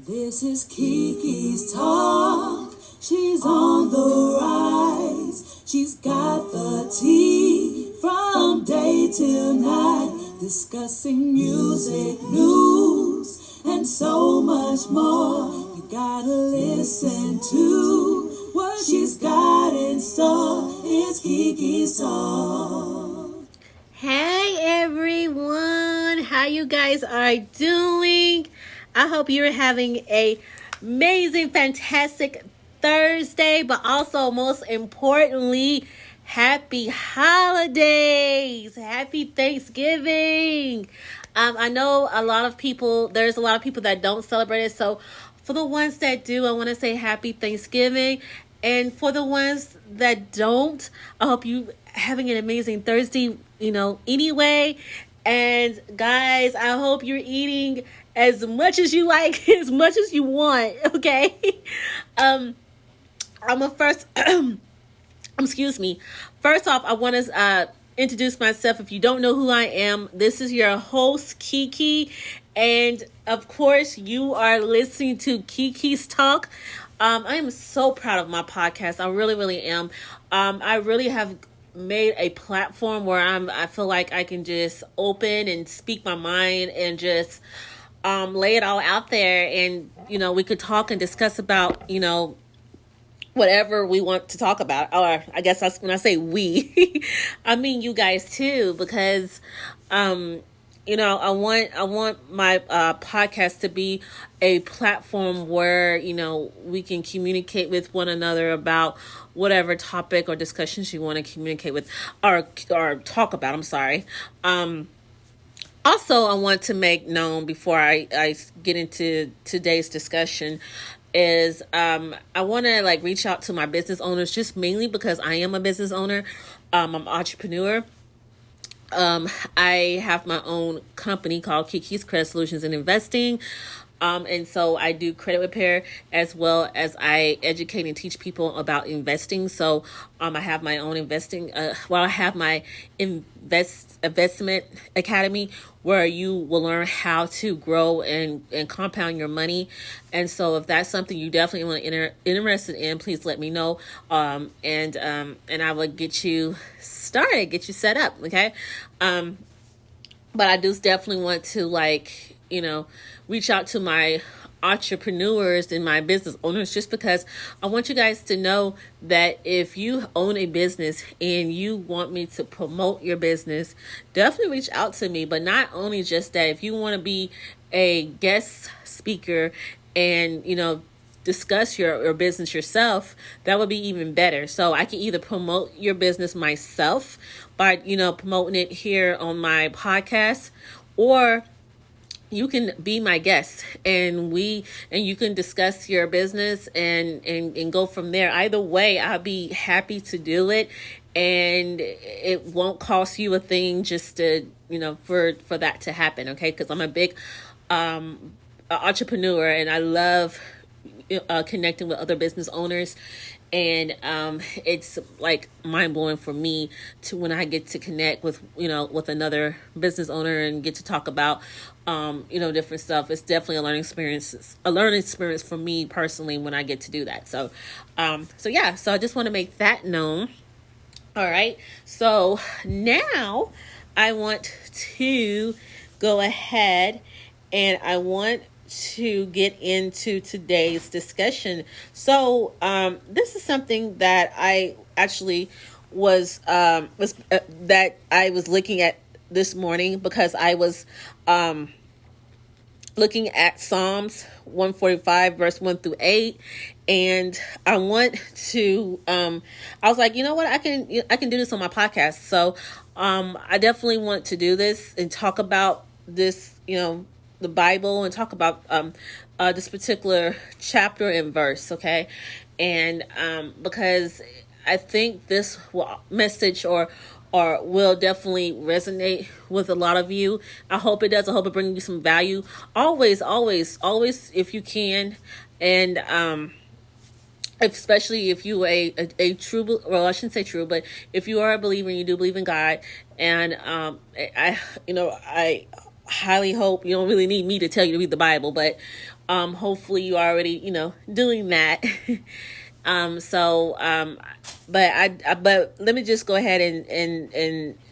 This is Kiki's Talk. She's on the rise. She's got the tea from day till night, discussing music, news, and so much more. You gotta listen to what she's got in store. It's Kiki's Talk. Hey everyone, how you guys are doing? I hope you're having a amazing, fantastic Thursday, but also most importantly, happy holidays, happy Thanksgiving. I know there's a lot of people that don't celebrate it. So for the ones that do, I want to say happy Thanksgiving. And for the ones that don't, I hope you having an amazing Thursday, anyway. And guys, I hope you're eating as much as you like, as much as you want, okay? I'm a first, excuse me. First off, I want to introduce myself. If you don't know who I am, this is your host, Kiki. And of course, you are listening to Kiki's Talk. I am so proud of my podcast. I really, really am. I really have made a platform where I feel like I can just open and speak my mind and just lay it all out there, and we could talk and discuss about whatever we want to talk about. Or I guess that's when I say we, I mean you guys too, because I want my podcast to be a platform where we can communicate with one another about whatever topic or discussions you want to communicate with or talk about. I'm sorry. Also, I want to make known before I get into today's discussion is I want to reach out to my business owners, just mainly because I am a business owner. I'm an entrepreneur. I have my own company called Kiki's Credit Solutions and Investing. And so I do credit repair as well as I educate and teach people about investing. So I have my own investing. I have my investment academy where you will learn how to grow and compound your money. And so if that's something you definitely want to interested in, please let me know. And I will get you started, get you set up. Okay. But I do definitely want to reach out to my entrepreneurs and my business owners, just because I want you guys to know that if you own a business and you want me to promote your business, definitely reach out to me. But not only just that, if you want to be a guest speaker and discuss your business yourself, that would be even better. So I can either promote your business myself by promoting it here on my podcast, or you can be my guest and you can discuss your business and go from there. Either way, I'll be happy to do it, and it won't cost you a thing just to for that to happen. Okay, because I'm a big entrepreneur and I love connecting with other business owners. And it's mind-blowing for me to when I get to connect with with another business owner and get to talk about different stuff. It's definitely a learning experience for me personally when I get to do that. So I just want to make that known. All right, so now I want to go ahead and I want to get into today's discussion. So this is something that I actually was that I was looking at this morning, because I was looking at Psalms 145 verse 1 through 8, and I want to I was like, you know what, I can do this on my podcast. So I definitely want to do this and talk about this, the Bible, and talk about this particular chapter and verse, okay? And because I think this message or will definitely resonate with a lot of you. I hope it does. I hope it brings you some value. Always, if you can, and especially if you a true, well, I shouldn't say true, but if you are a believer and you do believe in God, and I highly hope you don't really need me to tell you to read the Bible, but hopefully you already, doing that. But let me just go ahead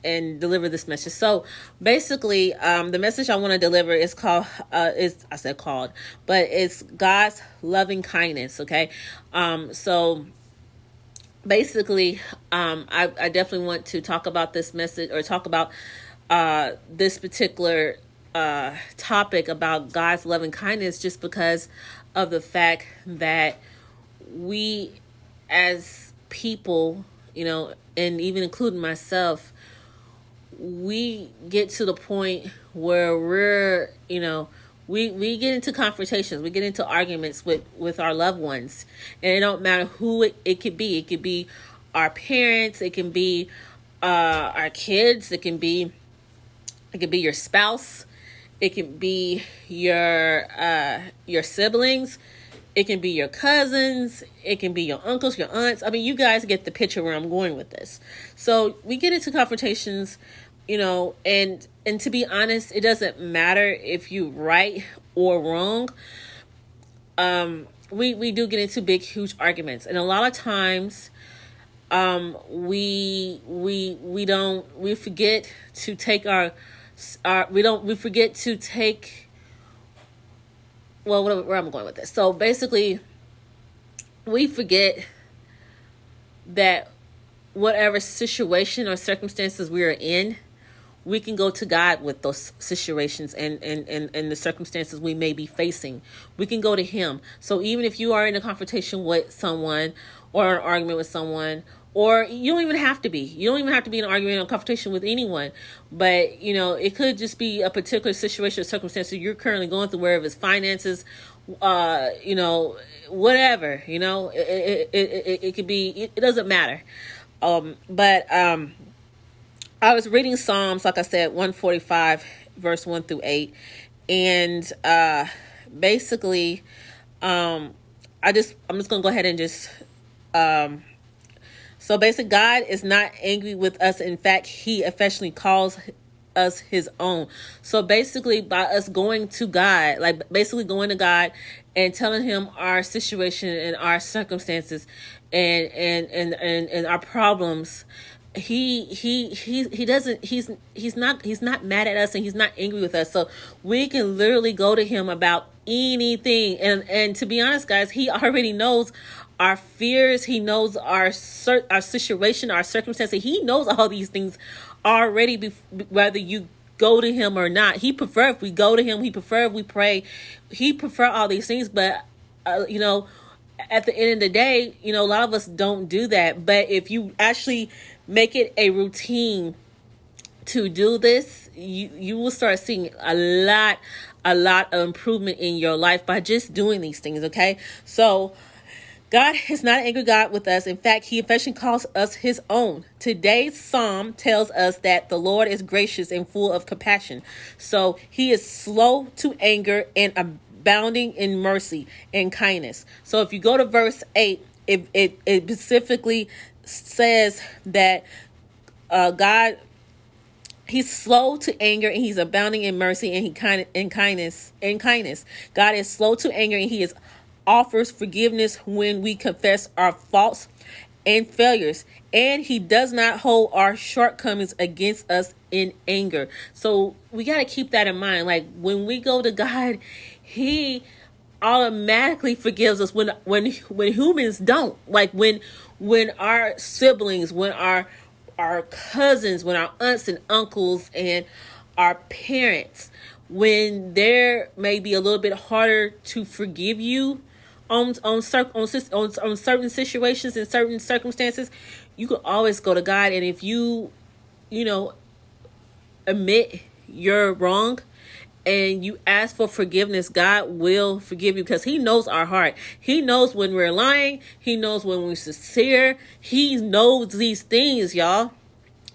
and deliver this message. So basically, the message I want to deliver is called, but it's God's loving kindness. Okay. So basically, I definitely want to talk about this message, or talk about, this particular, topic about God's loving kindness, just because of the fact that we as people, and even including myself, we get to the point where we're, we get into confrontations, we get into arguments with our loved ones, and it don't matter who it could be. It could be our parents, it can be our kids, it can be your spouse, it can be your siblings, it can be your cousins, it can be your uncles, your aunts. I mean, you guys get the picture where I'm going with this. So we get into confrontations, and to be honest, it doesn't matter if you right or wrong. We do get into big, huge arguments, and a lot of times, we forget to take we forget to take. Well, where I'm going with this. So basically, we forget that whatever situation or circumstances we are in, we can go to God with those situations and the circumstances we may be facing. We can go to Him. So even if you are in a confrontation with someone, or an argument with someone, or you don't even have to be. You don't even have to be in an argument or confrontation with anyone. But, it could just be a particular situation or circumstance that you're currently going through, wherever it's finances, whatever, it could be, it doesn't matter. But I was reading Psalms, like I said, 145, verse 1 through 8. And basically, I'm just going to go ahead and just... So basically, God is not angry with us. In fact, He affectionately calls us His own. So basically, by us going to God, going to God and telling Him our situation and our circumstances and our problems, He doesn't, he's not mad at us, and He's not angry with us. So we can literally go to Him about anything. And to be honest, guys, He already knows our fears. He knows our situation, our circumstances. He knows all these things already, whether you go to Him or not. He prefer if we go to Him. He prefer if we pray. He prefer all these things. But, at the end of the day, a lot of us don't do that. But if you actually make it a routine to do this, you will start seeing a lot of improvement in your life by just doing these things. Okay. So, God is not angry God with us. In fact, He affectionately calls us His own. Today's psalm tells us that the Lord is gracious and full of compassion. So He is slow to anger and abounding in mercy and kindness. So if you go to verse 8, it specifically says that God, He's slow to anger and He's abounding in mercy and kindness. God is slow to anger and He offers forgiveness when we confess our faults and failures, and He does not hold our shortcomings against us in anger. So we got to keep that in mind. Like when we go to God, He automatically forgives us when humans don't. Like when our siblings, when our cousins, when our aunts and uncles and our parents, when they're maybe a little bit harder to forgive you on certain situations and certain circumstances, you can always go to God. And if you admit you're wrong and you ask for forgiveness, God will forgive you, because He knows our heart. He knows when we're lying. He knows when we're sincere. He knows these things, y'all.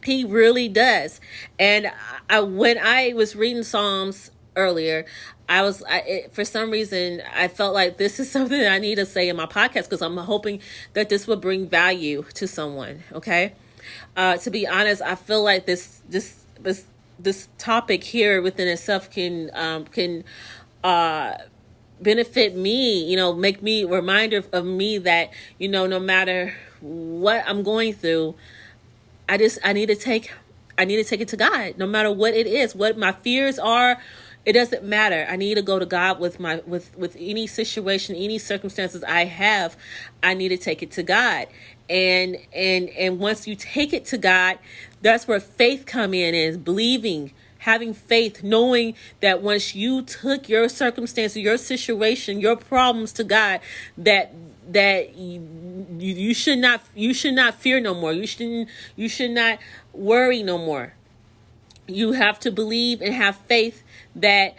He really does. And when I was reading Psalms earlier, for some reason, I felt like this is something that I need to say in my podcast, because I'm hoping that this will bring value to someone. Okay. To be honest, I feel like this this topic here within itself can benefit me, make me reminder of me that, no matter what I'm going through, I need to take it to God, no matter what it is, what my fears are. It doesn't matter. I need to go to God with any situation, any circumstances I have. I need to take it to God. And once you take it to God, that's where faith come in, is believing, having faith, knowing that once you took your circumstances, your situation, your problems to God, that you should not fear no more. You should not worry no more. You have to believe and have faith that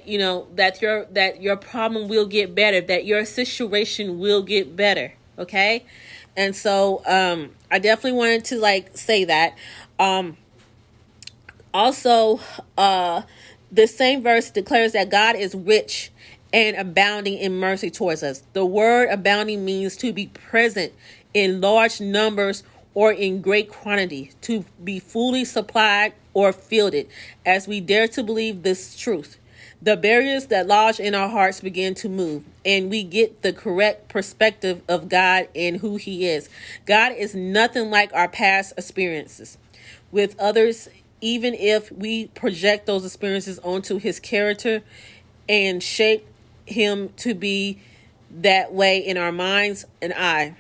your problem will get better, that your situation will get better. Okay. And so I definitely wanted to say that. Also, the same verse declares that God is rich and abounding in mercy towards us. The word abounding means to be present in large numbers or in great quantity, to be fully supplied or filled it. As we dare to believe this truth, the barriers that lodge in our hearts begin to move, and we get the correct perspective of God and who He is. God is nothing like our past experiences with others, even if we project those experiences onto His character and shape Him to be that way in our mind's eye.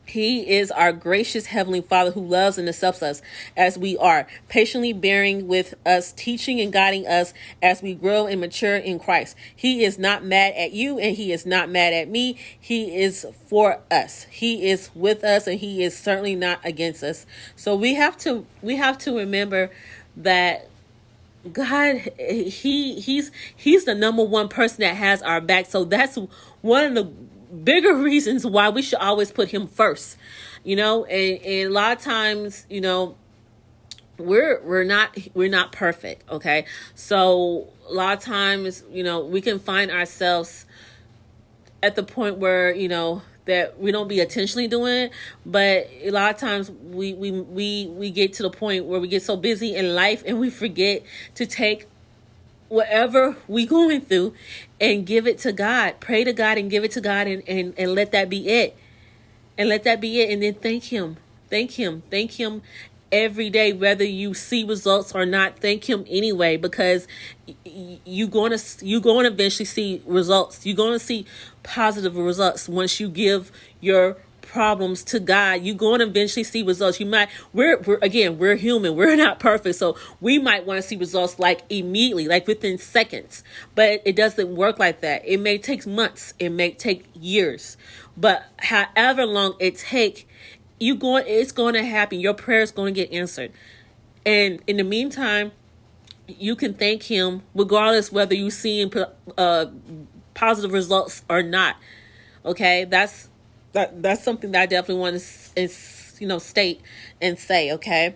He is our gracious Heavenly Father who loves and accepts us as we are, patiently bearing with us, teaching and guiding us as we grow and mature in Christ. He is not mad at you, and He is not mad at me. He is for us. He is with us, and He is certainly not against us. So we have to remember that God, He's the number one person that has our back. So that's one of the bigger reasons why we should always put Him first, and a lot of times, we're not perfect. Okay. So a lot of times, we can find ourselves at the point where, that we don't be intentionally doing it, but a lot of times we get to the point where we get so busy in life and we forget to take whatever we going through and give it to God. Pray to God and give it to God, and let that be it. And let that be it. And then thank Him every day, whether you see results or not. Thank Him anyway, because you're going to eventually see results. You're going to see positive results once you give your problems to God. You're going to eventually see results. We're human. We're not perfect. So we might want to see results immediately, within seconds, but it doesn't work like that. It may take months. It may take years, but however long it take, it's going to happen. Your prayer is going to get answered. And in the meantime, you can thank Him regardless whether you see positive results or not. Okay. That's something that I definitely want to, state and say. Okay.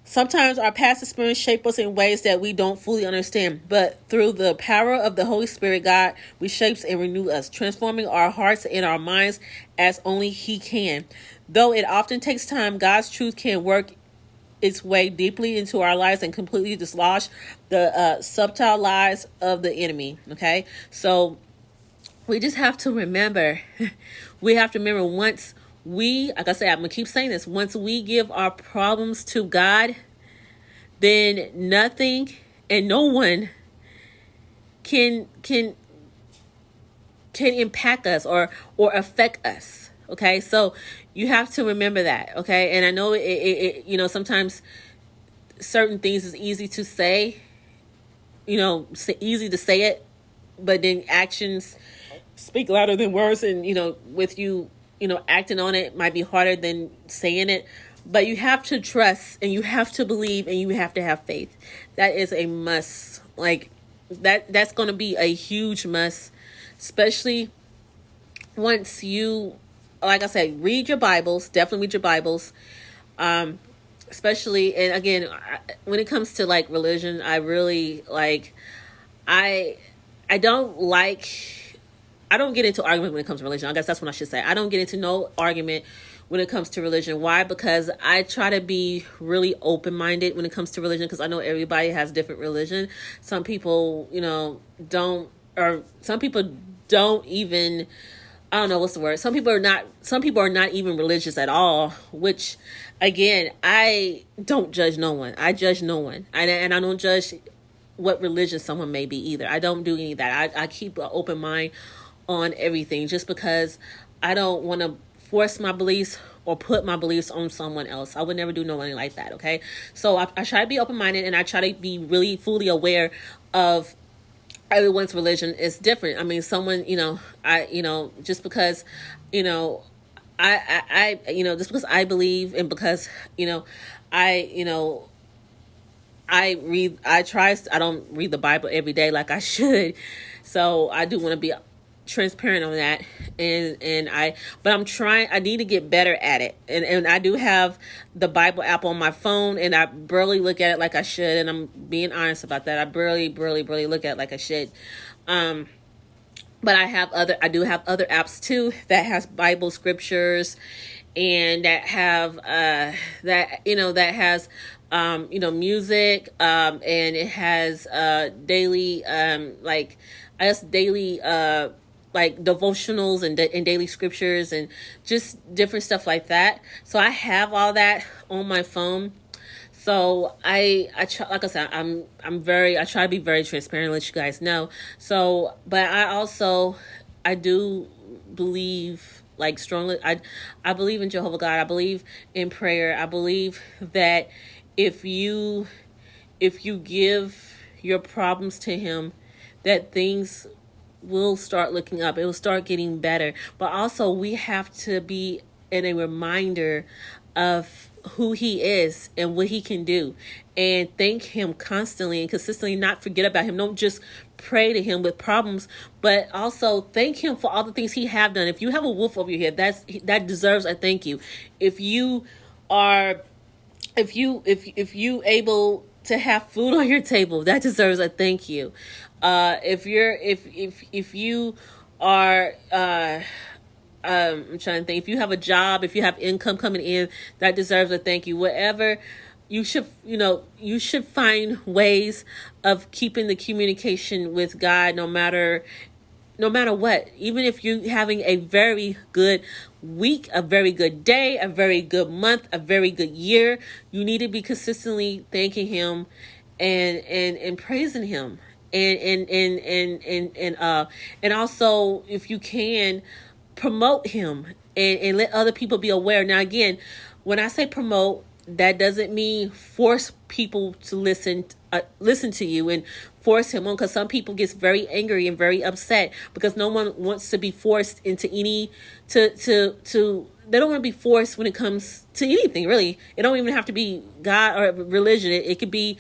Sometimes our past experience shape us in ways that we don't fully understand, but through the power of the Holy Spirit, God reshapes and renew us, transforming our hearts and our minds as only He can. Though it often takes time, God's truth can work its way deeply into our lives and completely dislodge the subtle lies of the enemy. Okay, so we just have to remember. Once we, like I said, I'm gonna keep saying this. Once we give our problems to God, then nothing and no one can impact us or affect us. Okay, so you have to remember that. Okay, and I know it sometimes certain things is easy to say, easy to say it, but then actions speak louder than words, and with you acting on it might be harder than saying it. But you have to trust, and you have to believe, and you have to have faith. That is a must. That's going to be a huge must, especially once you, like I said, read your Bibles. Definitely read your Bibles. Especially, and again, when it comes to religion, I really I don't get into argument when it comes to religion. I guess that's what I should say. I don't get into no argument when it comes to religion. Why? Because I try to be really open-minded when it comes to religion, because I know everybody has different religion. Some people, don't, or some people don't even, I don't know what's the word. Some people are not even religious at all, which again, I don't judge no one. I judge no one. And I don't judge what religion someone may be either. I don't do any of that. I keep an open mind on everything, just because I don't want to force my beliefs or put my beliefs on someone else. I would never do no one like that. Okay. So I try to be open-minded, and I try to be really fully aware of everyone's religion is different. I mean, someone, just because, just because I believe, and because, I I don't read the Bible every day like I should. So I do want to be transparent on that. But I need to get better at it. And I do have the Bible app on my phone, and I barely look at it like I should. And I'm being honest about that. I barely look at it like I should. But I do have other apps too that has Bible scriptures, and that have, that has, music, and it has, daily, daily, like devotionals and daily scriptures and just different stuff like that. So I have all that on my phone. So I try, like I said, I try to be very transparent, let you guys know. So, but I do believe, like, strongly, I believe in Jehovah God. I believe in prayer. I believe that if you give your problems to him, that things will start looking up. It will start getting better. But also, we have to be in a reminder of who he is and what he can do, and thank him constantly and consistently. Not forget about him. Don't just pray to him with problems, but also thank him for all the things he have done. If you have a roof over your head, that deserves a thank you. If you able to have food on your table, that deserves a thank you. If you are, I'm trying to think, if you have a job, if you have income coming in, that deserves a thank you. Whatever, you should find ways of keeping the communication with God, no matter what. Even if you're having a very good week, a very good day, a very good month, a very good year, you need to be consistently thanking him and praising him. And also, if you can, promote him and let other people be aware. Now, again, when I say promote, that doesn't mean force people to listen to you and force him on, because some people get very angry and very upset because no one wants to be forced into they don't want to be forced when it comes to anything, really. It don't even have to be God or religion. It could be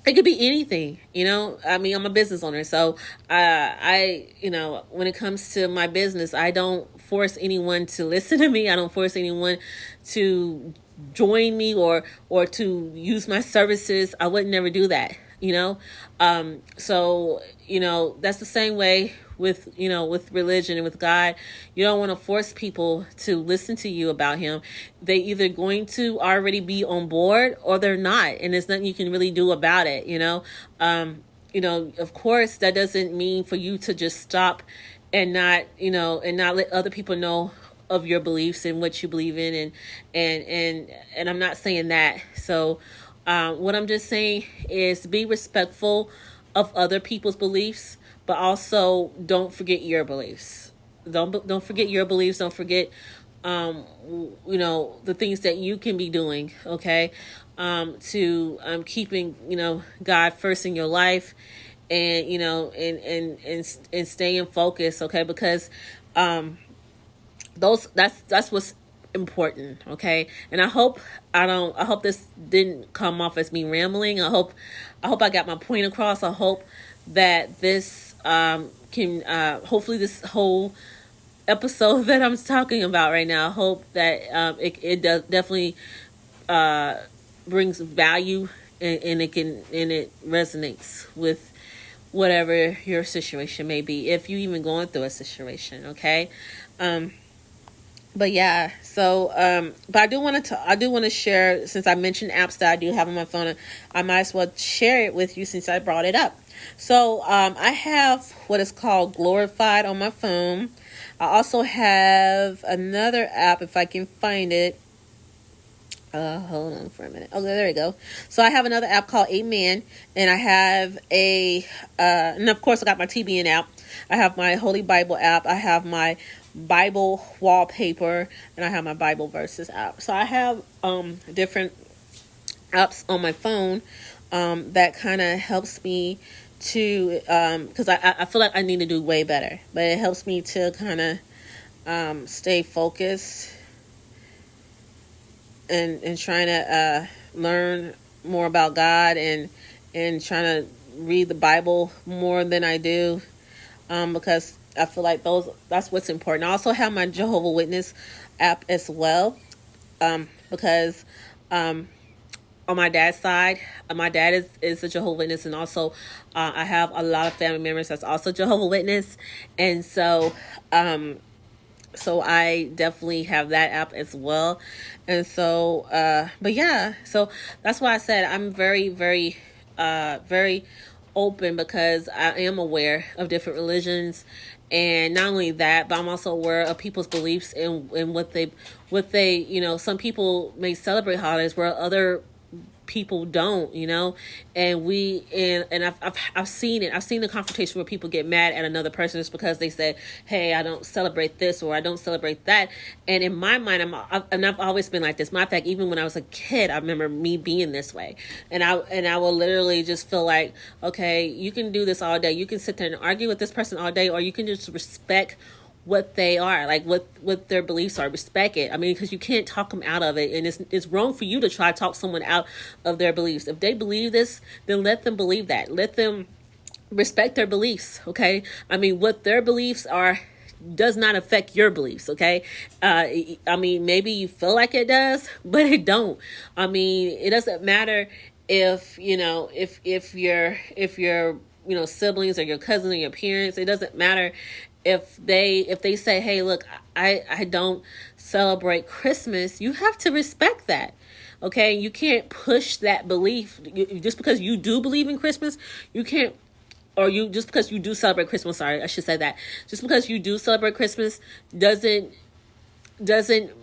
anything, I mean, I'm a business owner. So, when it comes to my business, I don't force anyone to listen to me. I don't force anyone to join me or to use my services. I would never do that, So, that's the same way with religion and with God. You don't want to force people to listen to you about him. They either going to already be on board or they're not, and there's nothing you can really do about it. Of course, that doesn't mean for you to just stop and not let other people know of your beliefs and what you believe in, and I'm not saying that. So what I'm just saying is be respectful of other people's beliefs, but also don't forget your beliefs. Don't forget your beliefs. Don't forget, the things that you can be doing. Okay, to keeping God first in your life, and and staying focused. Okay, because that's what's important. Okay, and I hope this didn't come off as me rambling. I hope I got my point across. I hope that this can hopefully this whole episode that I'm talking about right now, I hope that it does definitely brings value, and it resonates with whatever your situation may be, if you even going through a situation. Okay, But yeah, so but I do want to share, since I mentioned apps that I do have on my phone. I might as well share it with you since I brought it up. So I have what is called Glorified on my phone. I also have another app, if I can find it. Hold on for a minute. Oh, there we go. So I have another app called Amen, and I have and of course I got my TBN app. I have my Holy Bible app. I have my Bible wallpaper, and I have my Bible verses app. So I have different apps on my phone that kind of helps me to because I feel like I need to do way better, but it helps me to kind of stay focused and trying to learn more about God and trying to read the Bible more than I do, because I feel like that's what's important. I also have my Jehovah's Witness app as well, because on my dad's side, my dad is a Jehovah's Witness, and also I have a lot of family members that's also Jehovah's Witness, and so so I definitely have that app as well. And so but yeah, so that's why I said I'm very, very very open, because I am aware of different religions, and not only that, but I'm also aware of people's beliefs and what they some people may celebrate holidays where other people don't, and I've seen it. I've seen the confrontation where people get mad at another person just because they say, hey, I don't celebrate this or I don't celebrate that. And in my mind, I've always been like this. Matter of fact, even when I was a kid, I remember me being this way, and I will literally just feel like, okay, you can do this all day, you can sit there and argue with this person all day, or you can just respect what they are, like what their beliefs are. Respect it. I mean, because you can't talk them out of it, and it's wrong for you to try to talk someone out of their beliefs. If they believe this, then let them believe that. Let them respect their beliefs. Okay, I mean, what their beliefs are does not affect your beliefs. Okay, I mean, maybe you feel like it does, but it don't. I mean, it doesn't matter if if your siblings or your cousin or your parents. It doesn't matter if they say, hey, look, I don't celebrate Christmas. You have to respect that. Okay, you can't push that belief. Just because you do believe in Christmas, you can't, or you just because you do celebrate Christmas. Sorry, I should say that. Just because you do celebrate Christmas doesn't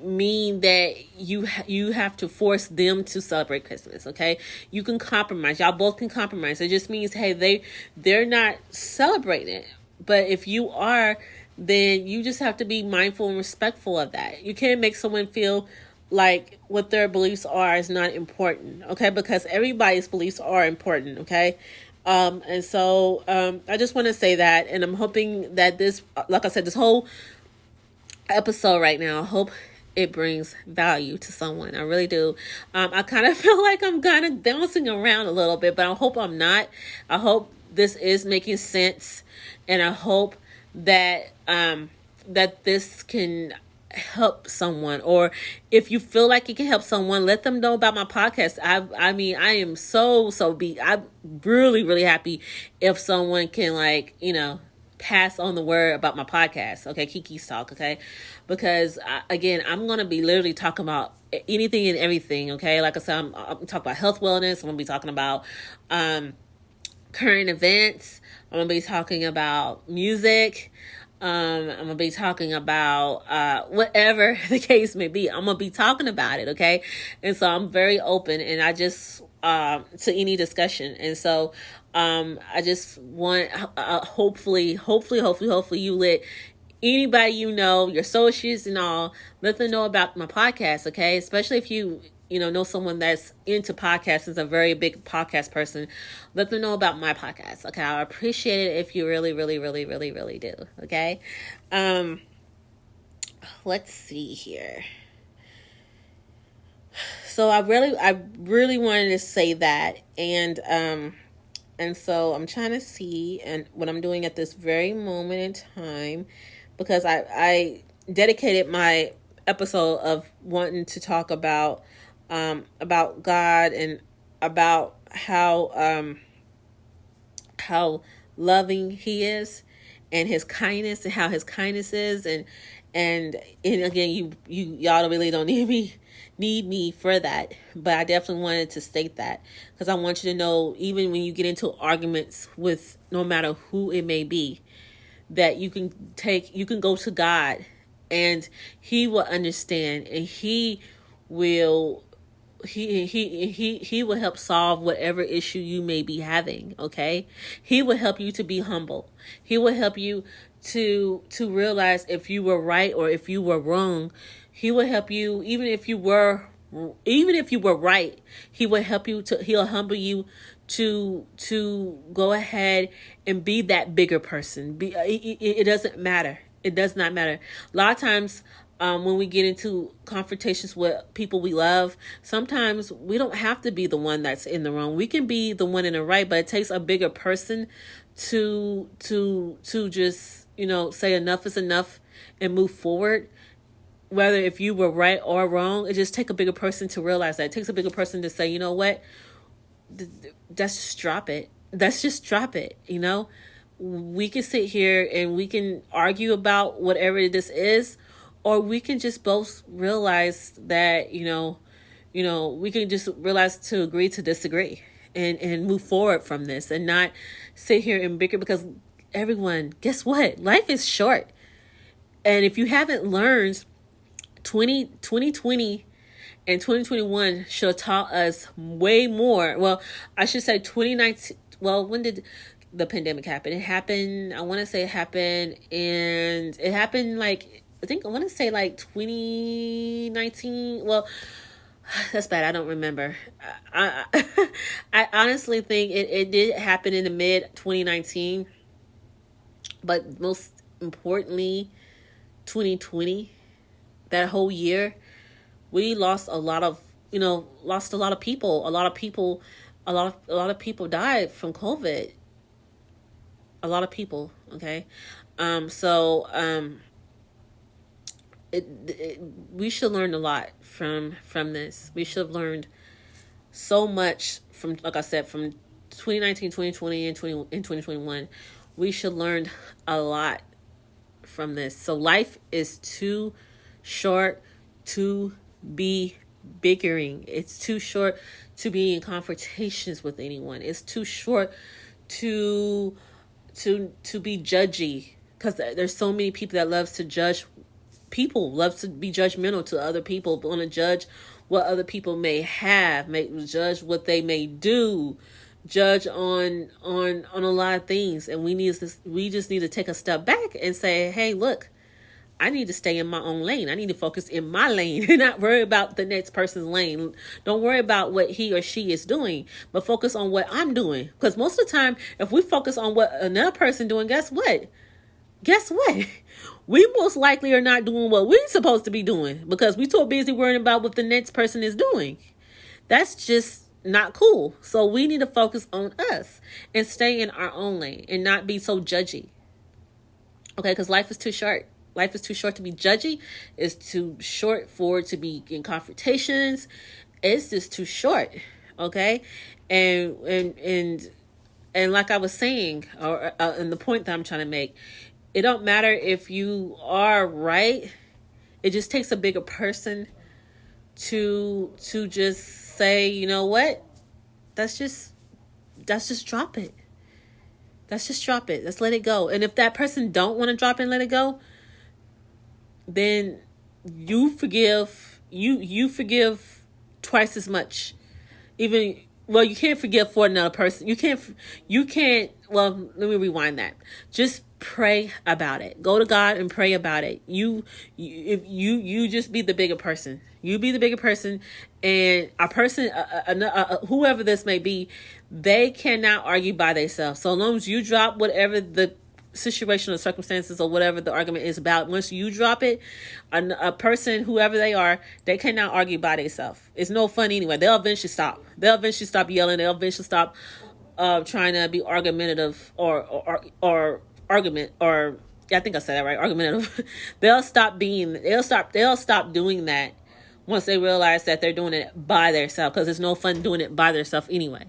mean that you have to force them to celebrate Christmas. Okay, you can compromise. Y'all both can compromise. It just means, hey, they're not celebrating it. But if you are, then you just have to be mindful and respectful of that. You can't make someone feel like what their beliefs are is not important, okay? Because everybody's beliefs are important, okay? And so I just want to say that, and I'm hoping that this, like I said, this whole episode right now, I hope it brings value to someone. I really do. I kind of feel like I'm kind of bouncing around a little bit, but I hope I'm not. I hope this is making sense, and I hope that that this can help someone, or if you feel like it can help someone, let them know about my podcast. I mean, I am I'm really, really happy if someone can pass on the word about my podcast. Okay, Kiki's Talk. Okay, because again, I'm gonna be literally talking about anything and everything. Okay, like I said, I'm talking about health, wellness. I'm gonna be talking about current events. I'm gonna be talking about music. I'm gonna be talking about whatever the case may be. I'm gonna be talking about it, okay? And so I'm very open, and I just to any discussion. And so I just want hopefully you let anybody your associates and all, let them know about my podcast, okay? Especially if you know someone that's into podcasts, is a very big podcast person. Let them know about my podcast, okay? I appreciate it if you really, really, really, really, really do, okay? Let's see here. So I really wanted to say that, and so I'm trying to see and what I'm doing at this very moment in time, because I dedicated my episode of wanting to talk about God and about how loving He is, and his kindness and how his kindness is. And again, y'all really don't need me for that, but I definitely wanted to state that because I want you to know, even when you get into arguments with no matter who it may be, that you can go to God and he will understand, and he will help solve whatever issue you may be having. Okay, he will help you to be humble. He will help you to realize if you were right or if you were wrong. He will help you even if you were right. He will help you he'll humble you to go ahead and be that bigger person. It doesn't matter. It does not matter. A lot of times, when we get into confrontations with people we love, sometimes we don't have to be the one that's in the wrong. We can be the one in the right, but it takes a bigger person to just, say enough is enough and move forward. Whether if you were right or wrong, it just takes a bigger person to realize that. It takes a bigger person to say, you know what, let's just drop it. Let's just drop it. We can sit here and we can argue about whatever this is, or we can just both realize that, we can just realize to agree to disagree and move forward from this and not sit here and bicker, because everyone, guess what? Life is short. And if you haven't learned, 2020 and 2021 should have taught us way more. Well, I should say 2019. Well, when did the pandemic happen? It happened, I want to say it happened like, I want to say like 2019. Well, that's bad. I don't remember. I honestly think it did happen in the mid 2019, but most importantly, 2020. That whole year, we lost a lot of people. A lot of people died from COVID. A lot of people. Okay. We should learn a lot from this. We should have learned so much from, like I said, from 2019, 2020, and 2021. We should learn a lot from this. So life is too short to be bickering. It's too short to be in confrontations with anyone. It's too short to be judgy, because there's so many people that loves to judge people, loves to be judgmental to other people, want to judge what other people may have, judge what they may do, judge on a lot of things. And we just need to take a step back and say, hey, look, I need to stay in my own lane. I need to focus in my lane and not worry about the next person's lane. Don't worry about what he or she is doing, but focus on what I'm doing. Because most of the time, if we focus on what another person doing, guess what? We most likely are not doing what we're supposed to be doing, because we're so busy worrying about what the next person is doing. That's just not cool. So we need to focus on us and stay in our own lane and not be so judgy. Okay, because life is too short. Life is too short to be judgy. It's too short for it to be in confrontations. It's just too short. Okay, and like I was saying, and the point that I'm trying to make, it don't matter if you are right. It just takes a bigger person to just say, you know what? Let's just drop it. Let's just drop it. Let's let it go. And if that person don't want to drop it and let it go, then you forgive twice as much. You can't forgive for another person. You can't, well, let me rewind that. Just pray about it. Go to God and pray about it. You just be the bigger person. You be the bigger person, and a person, whoever this may be, they cannot argue by themselves. So long as you drop whatever the situation or circumstances or whatever the argument is about, once you drop it, a person, whoever they are, they cannot argue by themselves. It's no fun anyway. They'll eventually stop yelling. They'll eventually stop trying to be argumentative or argument, or I think I said that right, argumentative. They'll stop doing that once they realize that they're doing it by themselves, because it's no fun doing it by themselves anyway.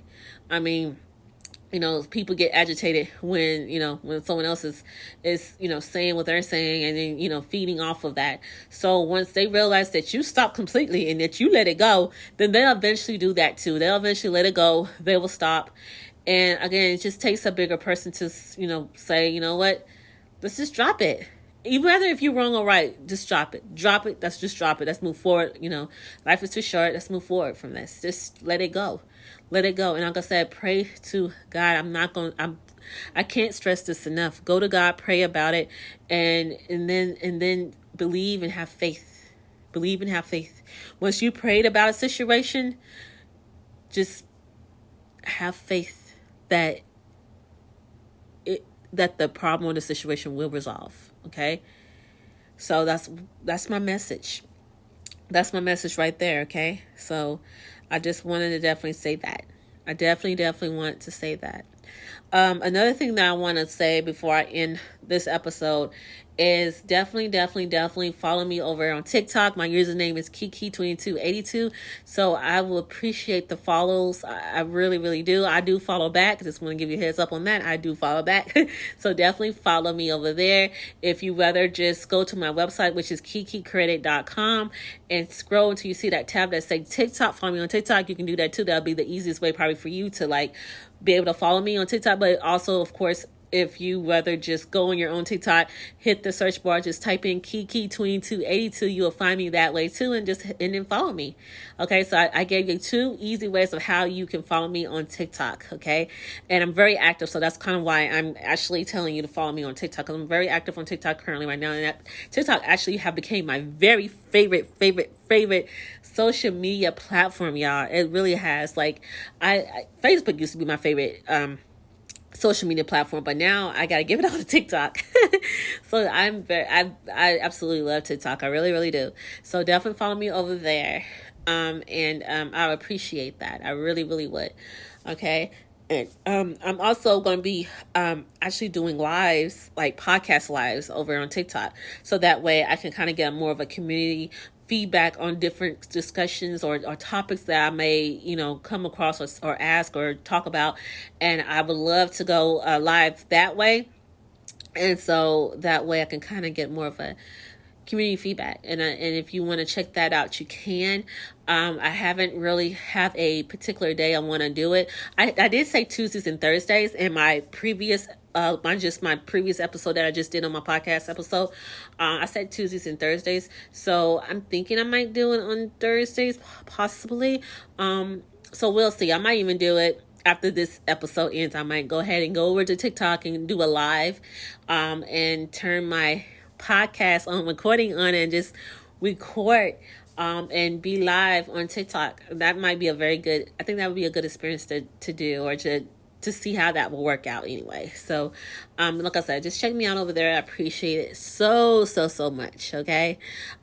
I mean, people get agitated when, when someone else is, saying what they're saying, and then, feeding off of that. So once they realize that you stop completely and that you let it go, then they'll eventually do that too. They'll eventually let it go. They will stop. And again, it just takes a bigger person to, say, you know what, let's just drop it. Even whether if you're wrong or right, just drop it. Drop it. Let's just drop it. Let's move forward. Life is too short. Let's move forward from this. Just let it go. Let it go. And like I said, pray to God. I can't stress this enough. Go to God, pray about it, and then believe and have faith. Believe and have faith. Once you prayed about a situation, just have faith that the problem or the situation will resolve. Okay? So that's my message. That's my message right there, okay? So I just wanted to definitely say that. I definitely want to say that. Another thing that I want to say before I end this episode is definitely follow me over on TikTok. My username is Kiki2282. So I will appreciate the follows. I really do. I do follow back. Just want to give you a heads up on that. I do follow back. So definitely follow me over there. If you rather just go to my website, which is kikicredit.com, and scroll until you see that tab that says TikTok. Follow me on TikTok. You can do that too. That'll be the easiest way probably for you to be able to follow me on TikTok. But also, of course, if you rather just go on your own TikTok, hit the search bar, just type in Kiki2282, you'll find me that way too, and then follow me. Okay, so I gave you 2 easy ways of how you can follow me on TikTok. Okay, and I'm very active, so that's kind of why I'm actually telling you to follow me on TikTok, because I'm very active on TikTok currently right now, and that TikTok actually have became my very favorite social media platform, y'all. It really has. Facebook used to be my favorite social media platform, but now I gotta give it all to TikTok. So I absolutely love TikTok. I really do. So definitely follow me over there. And I would appreciate that. I really would. Okay. And I'm also going to be actually doing lives, like podcast lives over on TikTok. So that way I can kind of get more of a community feedback on different discussions or topics that I may, come across or ask or talk about. And I would love to go live that way. And so that way I can kind of get more of a community feedback. And if you want to check that out, you can. I haven't really have a particular day I want to do it. I did say Tuesdays and Thursdays in my previous my previous episode that I just did on my podcast episode. I said Tuesdays and Thursdays. So I'm thinking I might do it on Thursdays, possibly. So we'll see. I might even do it after this episode ends. I might go ahead and go over to TikTok and do a live, and turn my podcast on recording on and just record and be live on TikTok. That might be I think that would be a good experience to do, or to see how that will work out anyway. So like I said, just check me out over there. I appreciate it so much. Okay.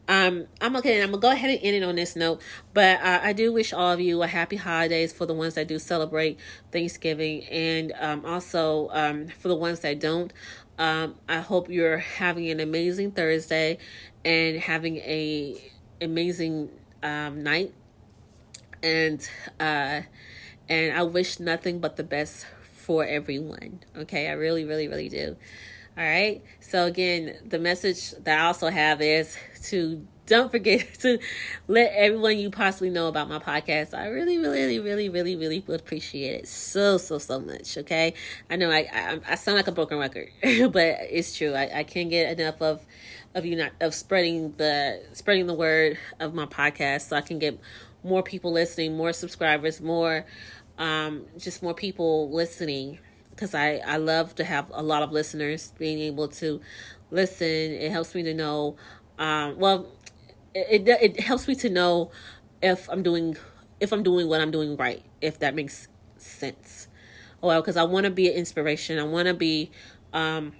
I'm okay. I'm gonna go ahead and end it on this note, but I do wish all of you a happy holidays for the ones that do celebrate Thanksgiving, and also for the ones that don't. I hope you're having an amazing Thursday and having a amazing night, and I wish nothing but the best for everyone. Okay, I really do. All right. So again, the message that I also have is to don't forget to let everyone you possibly know about my podcast. I really would appreciate it so much. Okay. I know I sound like a broken record, but it's true. I can't get enough of spreading the word of my podcast, so I can get more people listening, more subscribers, more people listening, because I love to have a lot of listeners. Being able to listen, it helps me to know it helps me to know if I'm doing what I'm doing right, if that makes sense. Well, because I want to be an inspiration. I want to be a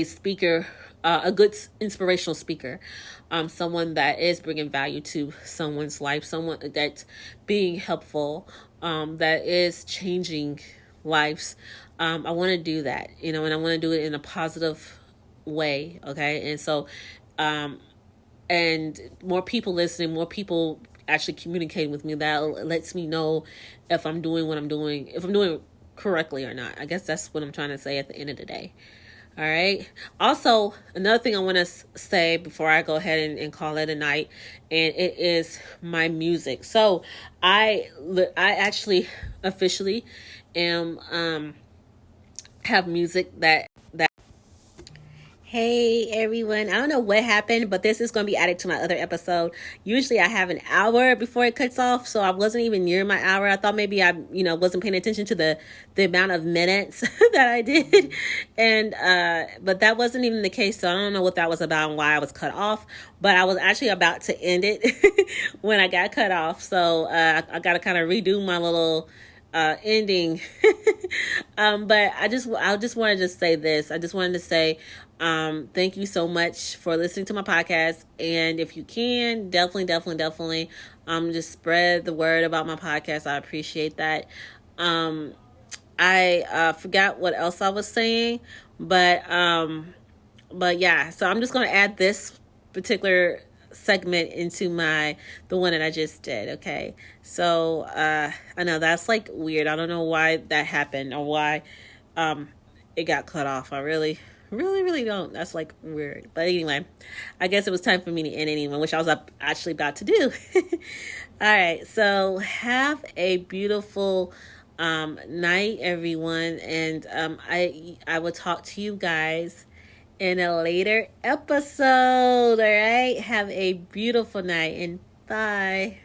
speaker, a good inspirational speaker, someone that is bringing value to someone's life, someone that's being helpful, that is changing lives. I want to do that, and I want to do it in a positive way. Okay. And so, and more people listening, more people actually communicating with me, that lets me know if I'm doing what I'm doing, if I'm doing correctly or not. I guess that's what I'm trying to say at the end of the day. All right. Also, another thing I want to say before I go ahead and call it a night, and it is my music. So I actually officially am have music that. Hey everyone, I don't know what happened, but this is going to be added to my other episode. Usually I have an hour before it cuts off, so I wasn't even near my hour. I thought maybe I, wasn't paying attention to the amount of minutes that I did. And, but that wasn't even the case, so I don't know what that was about and why I was cut off. But I was actually about to end it when I got cut off, so I got to kind of redo my little ending. But I just wanted to say this. I just wanted to say thank you so much for listening to my podcast, and if you can, definitely just spread the word about my podcast. I appreciate that. I forgot what else I was saying, but yeah, so I'm just going to add this particular segment into the one that I just did. Okay, so I know that's like weird. I don't know why that happened or why it got cut off. I really don't. That's like weird. But anyway, I guess it was time for me to end anyway, which I was actually about to do. All right, so have a beautiful night, everyone, and I will talk to you guys in a later episode. All right, have a beautiful night, and bye.